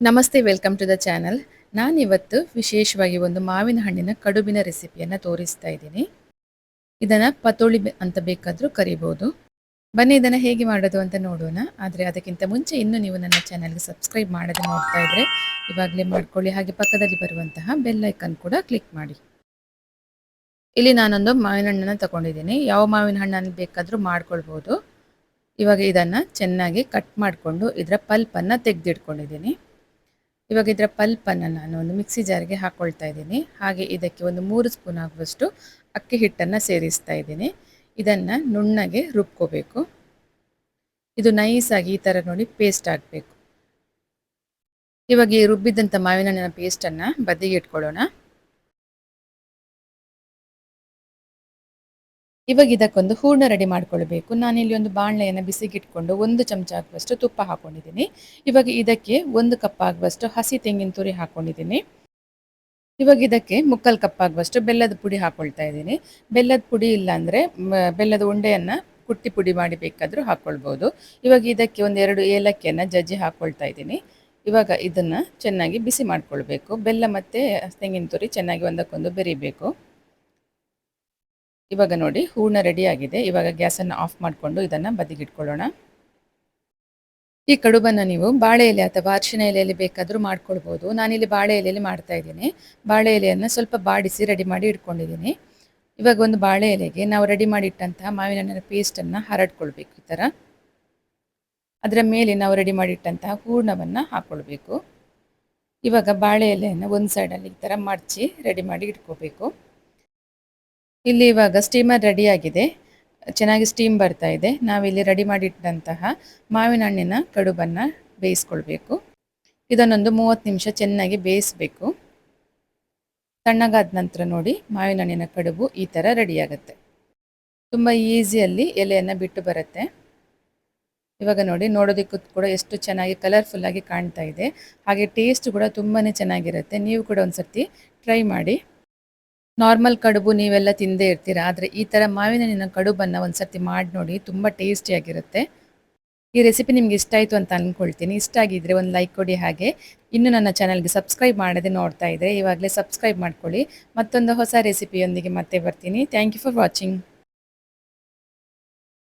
ನಮಸ್ತೆ, welcome to the channel. ನಾನಿವತ್ತು ವಿಶೇಷವಾಗಿ ಒಂದು ಮಾವಿನ ಹಣ್ಣಿನ ಕಡುಬಿನ ರೆಸಿಪಿಯನ್ನು ತೋರಿಸ್ತಾ ಇದ್ದೀನಿ. ಇದನ್ನು ಪತೋಳಿ ಅಂತ ಬೇಕಾದರೂ ಕರಿಬೋದು. ಬನ್ನಿ ಇದನ್ನು ಹೇಗೆ ಮಾಡೋದು ಅಂತ ನೋಡೋಣ. ಆದರೆ ಅದಕ್ಕಿಂತ ಮುಂಚೆ ಇನ್ನೂ ನೀವು ನನ್ನ ಚಾನಲ್ಗೆ ಸಬ್ಸ್ಕ್ರೈಬ್ ಮಾಡದೆ ನೋಡ್ತಾ ಇದ್ದರೆ ಇವಾಗಲೇ ಮಾಡ್ಕೊಳ್ಳಿ. ಹಾಗೆ ಪಕ್ಕದಲ್ಲಿ ಬರುವಂತಹ ಬೆಲ್ ಐಕನ್ ಕೂಡ ಕ್ಲಿಕ್ ಮಾಡಿ. ಇಲ್ಲಿ ನಾನೊಂದು ಮಾವಿನ ಹಣ್ಣನ್ನು ತಗೊಂಡಿದ್ದೀನಿ. ಯಾವ ಮಾವಿನ ಹಣ್ಣನ್ನು ಬೇಕಾದರೂ ಮಾಡ್ಕೊಳ್ಬೋದು. ಇವಾಗ ಇದನ್ನು ಚೆನ್ನಾಗಿ ಕಟ್ ಮಾಡಿಕೊಂಡು ಇದರ ಪಲ್ಪನ್ನು ತೆಗೆದಿಟ್ಕೊಂಡಿದ್ದೀನಿ. ಇವಾಗ ಇದರ ಪಲ್ಪನ್ನು ನಾನು ಒಂದು ಮಿಕ್ಸಿ ಜಾರ್ಗೆ ಹಾಕ್ಕೊಳ್ತಾ ಇದ್ದೀನಿ. ಹಾಗೆ ಇದಕ್ಕೆ ಒಂದು 3 ಸ್ಪೂನ್ ಆಗುವಷ್ಟು ಅಕ್ಕಿ ಹಿಟ್ಟನ್ನು ಸೇರಿಸ್ತಾ ಇದ್ದೀನಿ. ಇದನ್ನು ನುಣ್ಣಗೆ ರುಬ್ಕೋಬೇಕು. ಇದು ನೈಸಾಗಿ ಈ ಥರ ನೋಡಿ ಪೇಸ್ಟ್ ಆಗಬೇಕು. ಇವಾಗ ಈ ರುಬ್ಬಿದಂಥ ಮಾವಿನ ಹಣ್ಣಿನ ಪೇಸ್ಟನ್ನು ಬದಿಗೆ ಇಟ್ಕೊಳ್ಳೋಣ. ಇವಾಗ ಇದಕ್ಕೊಂದು ಹೂರಣ ರೆಡಿ ಮಾಡ್ಕೊಳ್ಬೇಕು. ನಾನಿಲ್ಲಿ ಒಂದು ಬಾಣಲೆಯನ್ನು ಬಿಸಿಗಿಟ್ಕೊಂಡು 1 ಚಮಚ ಆಗುವಷ್ಟು ತುಪ್ಪ ಹಾಕ್ಕೊಂಡಿದ್ದೀನಿ. ಇವಾಗ ಇದಕ್ಕೆ 1 ಕಪ್ ಆಗುವಷ್ಟು ಹಸಿ ತೆಂಗಿನ ತುರಿ ಹಾಕ್ಕೊಂಡಿದ್ದೀನಿ. ಇವಾಗ ಇದಕ್ಕೆ 3/4 ಕಪ್ ಆಗುವಷ್ಟು ಬೆಲ್ಲದ ಪುಡಿ ಹಾಕ್ಕೊಳ್ತಾ ಇದ್ದೀನಿ. ಬೆಲ್ಲದ ಪುಡಿ ಇಲ್ಲಾಂದರೆ ಬೆಲ್ಲದ ಉಂಡೆಯನ್ನು ಕುಟ್ಟಿ ಪುಡಿ ಮಾಡಿ ಬೇಕಾದರೂ ಹಾಕ್ಕೊಳ್ಬೋದು. ಇವಾಗ ಇದಕ್ಕೆ 1-2 ಏಲಕ್ಕಿಯನ್ನು ಜಜ್ಜಿ ಹಾಕ್ಕೊಳ್ತಾ ಇದ್ದೀನಿ. ಇವಾಗ ಇದನ್ನು ಚೆನ್ನಾಗಿ ಬಿಸಿ ಮಾಡ್ಕೊಳ್ಬೇಕು. ಬೆಲ್ಲ ಮತ್ತು ತೆಂಗಿನ ತುರಿ ಚೆನ್ನಾಗಿ ಒಂದಕ್ಕೊಂದು ಬೆರಿಬೇಕು. ಇವಾಗ ನೋಡಿ ಹೂರ್ಣ ರೆಡಿ ಆಗಿದೆ. ಇವಾಗ ಗ್ಯಾಸನ್ನು ಆಫ್ ಮಾಡಿಕೊಂಡು ಇದನ್ನು ಬದಿಗಿಟ್ಕೊಳ್ಳೋಣ. ಈ ಕಡುಬನ್ನು ನೀವು ಬಾಳೆ ಎಲೆ ಅಥವಾ ಅರಿಶಿನ ಎಲೆಯಲ್ಲಿ ಬೇಕಾದರೂ ಮಾಡ್ಕೊಳ್ಬೋದು. ನಾನಿಲ್ಲಿ ಬಾಳೆ ಎಲೆಯಲ್ಲಿ ಮಾಡ್ತಾ ಇದ್ದೀನಿ. ಬಾಳೆ ಎಲೆಯನ್ನು ಸ್ವಲ್ಪ ಬಾಡಿಸಿ ರೆಡಿ ಮಾಡಿ ಇಟ್ಕೊಂಡಿದ್ದೀನಿ. ಇವಾಗ ಒಂದು ಬಾಳೆ ಎಲೆಗೆ ನಾವು ರೆಡಿ ಮಾಡಿ ಇಟ್ಟಂತಹ ಮಾವಿನ ಹಣ್ಣಿನ ಪೇಸ್ಟನ್ನು ಹರಡ್ಕೊಳ್ಬೇಕು. ಈ ಥರ ಅದರ ಮೇಲೆ ನಾವು ರೆಡಿ ಮಾಡಿಟ್ಟಂತಹ ಹೂರ್ಣವನ್ನು ಹಾಕ್ಕೊಳ್ಬೇಕು. ಇವಾಗ ಬಾಳೆ ಎಲೆಯನ್ನು ಒಂದು ಸೈಡಲ್ಲಿ ಈ ಥರ ಮಡಚಿ ರೆಡಿ ಮಾಡಿ ಇಟ್ಕೋಬೇಕು. ಇಲ್ಲಿ ಇವಾಗ ಸ್ಟೀಮರ್ ರೆಡಿ ಆಗಿದೆ. ಚೆನ್ನಾಗಿ ಸ್ಟೀಮ್ ಬರ್ತಾ ಇದೆ. ನಾವಿಲ್ಲಿ ರೆಡಿ ಮಾಡಿಟ್ಟಂತಹ ಮಾವಿನ ಹಣ್ಣಿನ ಕಡುಬನ್ನು ಬೇಯಿಸ್ಕೊಳ್ಬೇಕು. ಇದನ್ನೊಂದು 30 ನಿಮಿಷ ಚೆನ್ನಾಗಿ ಬೇಯಿಸಬೇಕು. ತಣ್ಣಗಾದ ನಂತರ ನೋಡಿ ಮಾವಿನ ಹಣ್ಣಿನ ಕಡುಬು ಈ ಥರ ರೆಡಿ ಆಗುತ್ತೆ. ತುಂಬ ಈಸಿಯಲ್ಲಿ ಎಲೆಯನ್ನು ಬಿಟ್ಟು ಬರುತ್ತೆ. ಇವಾಗ ನೋಡಿ ನೋಡೋದಕ್ಕೂ ಕೂಡ ಎಷ್ಟು ಚೆನ್ನಾಗಿ ಕಲರ್ಫುಲ್ಲಾಗಿ ಕಾಣ್ತಾ ಇದೆ. ಹಾಗೆ ಟೇಸ್ಟ್ ಕೂಡ ತುಂಬಾ ಚೆನ್ನಾಗಿರುತ್ತೆ. ನೀವು ಕೂಡ ಒಂದು ಸರ್ತಿ ಟ್ರೈ ಮಾಡಿ. ನಾರ್ಮಲ್ ಕಡುಬು ನೀವೆಲ್ಲ ತಿಂದೇ ಇರ್ತೀರ, ಆದರೆ ಈ ಥರ ಮಾವಿನ ಹಣ್ಣಿನ ಕಡುಬನ್ನು ಒಂದು ಸರ್ತಿ ಮಾಡಿ ನೋಡಿ, ತುಂಬ ಟೇಸ್ಟಿಯಾಗಿರುತ್ತೆ. ಈ ರೆಸಿಪಿ ನಿಮ್ಗೆ ಇಷ್ಟ ಆಯಿತು ಅಂತ ಅಂದ್ಕೊಳ್ತೀನಿ. ಇಷ್ಟ ಆಗಿದ್ದರೆ ಒಂದು ಲೈಕ್ ಕೊಡಿ. ಹಾಗೆ ಇನ್ನೂ ನನ್ನ ಚಾನಲ್ಗೆ ಸಬ್ಸ್ಕ್ರೈಬ್ ಮಾಡದೆ ನೋಡ್ತಾ ಇದ್ದರೆ ಇವಾಗಲೇ ಸಬ್ಸ್ಕ್ರೈಬ್ ಮಾಡ್ಕೊಳ್ಳಿ. ಮತ್ತೊಂದು ಹೊಸ ರೆಸಿಪಿಯೊಂದಿಗೆ ಮತ್ತೆ ಬರ್ತೀನಿ. Thank you for watching.